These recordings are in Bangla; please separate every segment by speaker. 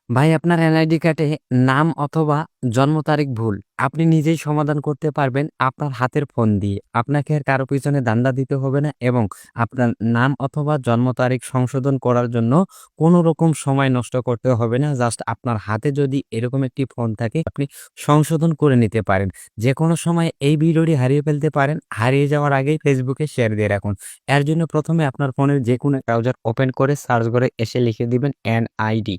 Speaker 1: ভাই আপনার এনআইডি কার্ডে নাম অথবা জন্ম তারিখ ভুল। আপনি নিজেই সমাধান করতে পারবেন আপনার হাতের ফোন দিয়ে। আপনাকে আর কারো পিছনে দান্দা দিতে হবে না এবং আপনার নাম অথবা জন্ম তারিখ সংশোধন করার জন্য কোনো রকম সময় নষ্ট করতে হবে না। জাস্ট আপনার হাতে যদি এরকম একটি ফোন থাকে আপনি সংশোধন করে নিতে পারেন। যেকোনো সময় এই ভিডিওটি হারিয়ে ফেলতে পারেন। হারিয়ে যাওয়ার আগেই ফেসবুকে শেয়ার দিয়ে রাখুন। এর জন্য প্রথমে আপনার ফোনের যেকোনো ব্রাউজার ওপেন করে সার্চ করে এসে লিখে দিবেন এনআইডি।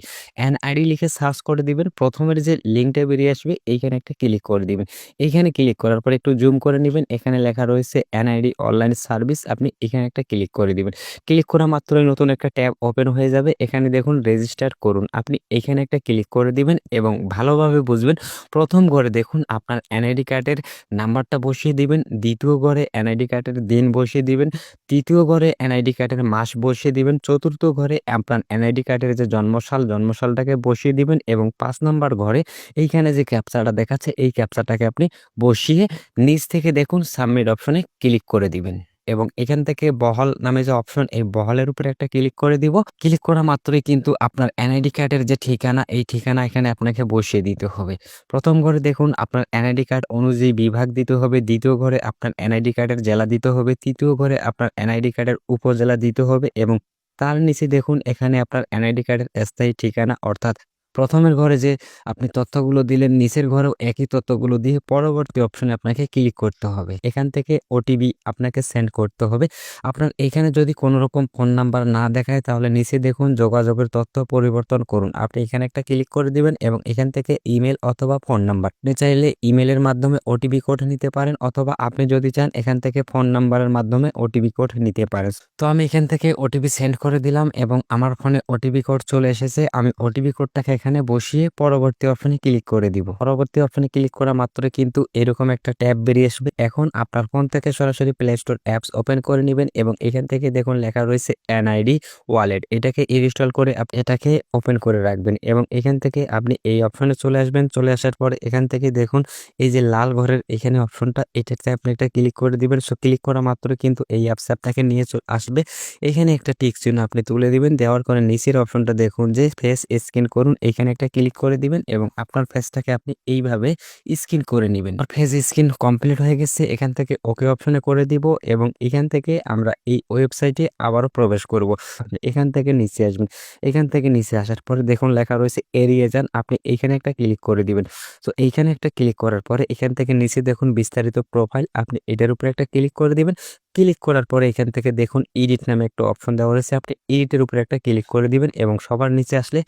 Speaker 1: এনআইডি লিখে সার্চ করে দিবেন। প্রথমের যে লিঙ্কটা বেরিয়ে আসবে এইখানে একটা ক্লিক করে দিবেন। এইখানে ক্লিক করার পর একটু জুম করে নিবেন। এখানে লেখা রয়েছে এনআইডি অনলাইন সার্ভিস। আপনি এখানে একটা ক্লিক করে দিবেন। ক্লিক করা মাত্রই নতুন একটা ট্যাব ওপেন হয়ে যাবে। এখানে দেখুন রেজিস্টার করুন। আপনি এখানে একটা ক্লিক করে দিবেন এবং ভালোভাবে বুঝবেন। প্রথম ঘরে দেখুন আপনার এনআইডি কার্ডের নাম্বারটা বসিয়ে দিবেন। দ্বিতীয় ঘরে এনআইডি কার্ডের দিন বসিয়ে দিবেন। তৃতীয় ঘরে এনআইডি কার্ডের মাস বসিয়ে দিবেন। চতুর্থ ঘরে আপনার এনআইডি কার্ডের যে জন্মসালটাকে বসিয়ে দিবেন এবং ৫ নাম্বার ঘরে এইখানে যে ক্যাপচাটা দেখাচ্ছে এই ক্যাপচাটাকে আপনি বসিয়ে নিচ থেকে দেখুন সাবমিট অপশনে ক্লিক করে দিবেন। এবং এখান থেকে বহাল নামে যে অপশন এই বহালের উপরে একটা ক্লিক করে দিব। ক্লিক করা মাত্রই কিন্তু আপনার এনআইডি কার্ডের যে ঠিকানা এই ঠিকানা এখানে আপনাকে বসিয়ে দিতে হবে। প্রথম ঘরে দেখুন আপনার এনআইডি কার্ড অনুযায়ী বিভাগ দিতে হবে। দ্বিতীয় ঘরে আপনার এনআইডি কার্ডের জেলা দিতে হবে। তৃতীয় ঘরে আপনার এনআইডি কার্ডের উপজেলা দিতে হবে এবং তার নিচে দেখুন এখানে আপনার এনআইডি কার্ডের স্থায়ী ঠিকানা অর্থাৎ প্রথমের ঘরে যে আপনি তথ্যগুলো দিলেন নিচের ঘরেও একই তথ্যগুলো দিয়ে পরবর্তী অপশনে আপনাকে ক্লিক করতে হবে। এখান থেকে ওটিপি আপনাকে সেন্ড করতে হবে। আপনার এখানে যদি কোনো রকম ফোন নাম্বার না দেখায় তাহলে নিচে দেখুন যোগাযোগের তথ্য পরিবর্তন করুন। আপনি এখানে একটা ক্লিক করে দিবেন এবং এখান থেকে ইমেল অথবা ফোন নাম্বার আপনি চাইলে ইমেলের মাধ্যমে ওটিপি কোড নিতে পারেন অথবা আপনি যদি চান এখান থেকে ফোন নাম্বারের মাধ্যমে ওটিপি কোড নিতে পারেন। তো আমি এখান থেকে ওটিপি সেন্ড করে দিলাম এবং আমার ফোনে ওটিপি কোড চলে এসেছে। আমি ওটিপি কোডটাকে এখানে বসিয়ে পরবর্তী অপশনে ক্লিক করে দিব। পরবর্তী অপশনে ক্লিক করা মাত্রই কিন্তু এরকম একটা ট্যাব বেরিয়ে আসবে। এখন আপনার ফোন থেকে সরাসরি প্লে স্টোর অ্যাপস ওপেন করে নেবেন এবং এখান থেকে দেখুন লেখা রয়েছে এনআইডি ওয়ালেট। এটাকে ইনস্টল করে এটাকে ওপেন করে রাখবেন এবং এখান থেকে আপনি এই অপশনে চলে আসবেন। চলে আসার পরে এখান থেকে দেখুন এই যে লাল ঘরের এখানে অপশনটা এটাতে আপনি একটা ক্লিক করে দিবেন। সো ক্লিক করা মাত্রই কিন্তু এই অ্যাপস আপনাকে নিয়ে আসবে। এখানে একটা টিক চিহ্ন আপনি তুলে দিবেন। দেওয়ার পরে নিচের অপশনটা দেখুন যে ফেস স্ক্যান করুন। এখানে একটা ক্লিক করে দিবেন এবং আপনার ফেসটাকে আপনি এইভাবে স্ক্যান করে নিবেন। আর ফেস স্ক্যান কমপ্লিট হয়ে গেছে। এখান থেকে ওকে অপশনে করে দিব এবং এখান থেকে আমরা এই ওয়েবসাইটে আবারও প্রবেশ করব। এখান থেকে নিচে আসবেন। এখান থেকে নিচে আসার পরে দেখুন লেখা রয়েছে এড়িয়ে যান। আপনি এইখানে একটা ক্লিক করে দিবেন। তো এইখানে একটা ক্লিক করার পরে এখান থেকে নিচে দেখুন বিস্তারিত প্রোফাইল আপনি এটার উপরে একটা ক্লিক করে দিবেন। ক্লিক করার পরে এখান থেকে দেখুন এডিট নামে একটা অপশন দেওয়া রয়েছে। আপনি এডিটের উপরে একটা ক্লিক করে দিবেন এবং সবার নিচে আসলে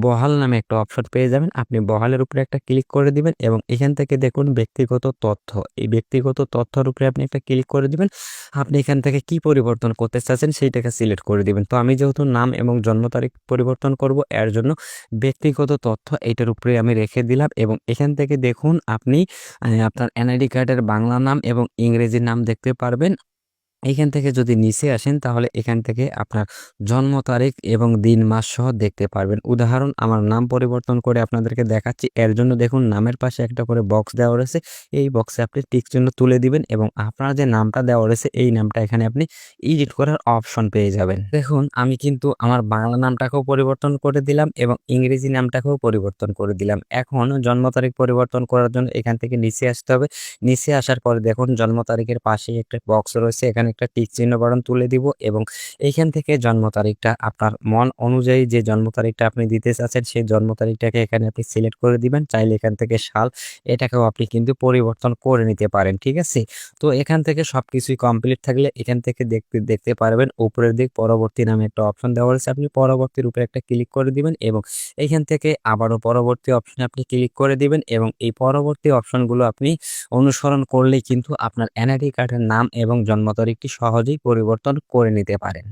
Speaker 1: বহাল নামে একটা অপশন পেয়ে যাবেন। আপনি বহালের উপরে একটা ক্লিক করে দিবেন এবং এখান থেকে দেখুন ব্যক্তিগত তথ্য। এই ব্যক্তিগত তথ্যের উপরে আপনি একটা ক্লিক করে দিবেন। আপনি এখান থেকে কি পরিবর্তন করতে চাচ্ছেন সেইটাকে সিলেক্ট করে দিবেন। তো আমি যেহেতু নাম এবং জন্ম তারিখ পরিবর্তন করব এর জন্য ব্যক্তিগত তথ্য এইটার উপরে আমি রেখে দিলাম এবং এখান থেকে দেখুন আপনি আপনার এনআইডি কার্ডের বাংলা নাম এবং ইংরেজি নাম দেখতে পারবেন। এইখান থেকে যদি নিচে আসেন তাহলে এখান থেকে আপনার জন্ম তারিখ এবং দিন মাস সহ দেখতে পারবেন। উদাহরণ আমার নাম পরিবর্তন করে আপনাদেরকে দেখাচ্ছি। এর জন্য দেখুন নামের পাশে একটা করে বক্স দেওয়া রয়েছে। এই বক্সে আপনি টিক চিহ্ন তুলে দিবেন এবং আপনার যে নামটা দেওয়া রয়েছে এই নামটা এখানে আপনি এডিট করার অপশন পেয়ে যাবেন। দেখুন আমি কিন্তু আমার বাংলা নামটাকেও পরিবর্তন করে দিলাম এবং ইংরেজি নামটাকেও পরিবর্তন করে দিলাম। এখন জন্ম তারিখ পরিবর্তন করার জন্য এখান থেকে নিচে আসতে হবে। নিচে আসার পরে দেখুন জন্ম তারিখের পাশেই একটা বক্স রয়েছে। এখানে একটা টিক চিহ্ন বাটন তুলে দিব এবং এইখান থেকে জন্ম তারিখটা আপনার মন অনুযায়ী যে জন্ম তারিখটা আপনি দিতে চাচ্ছেন সেই জন্ম তারিখটাকে এখানে আপনি সিলেক্ট করে দিবেন। চাইলে এখান থেকে সাল এটাকেও আপনি কিন্তু পরিবর্তন করে নিতে পারেন। ঠিক আছে? তো এখান থেকে সবকিছুই কমপ্লিট থাকলে এখান থেকে দেখতে পারবেন উপরের দিক পরবর্তী নামে একটা অপশন দেওয়া রয়েছে। আপনি পরবর্তীর উপরে একটা ক্লিক করে দিবেন এবং এখান থেকে আবারও পরবর্তী অপশনে আপনি ক্লিক করে দিবেন এবং এই পরবর্তী অপশনগুলো আপনি অনুসরণ করলেই কিন্তু আপনার এনআইডি কার্ডের নাম এবং জন্ম তারিখটি সহজেই পরিবর্তন করে নিতে পারেন।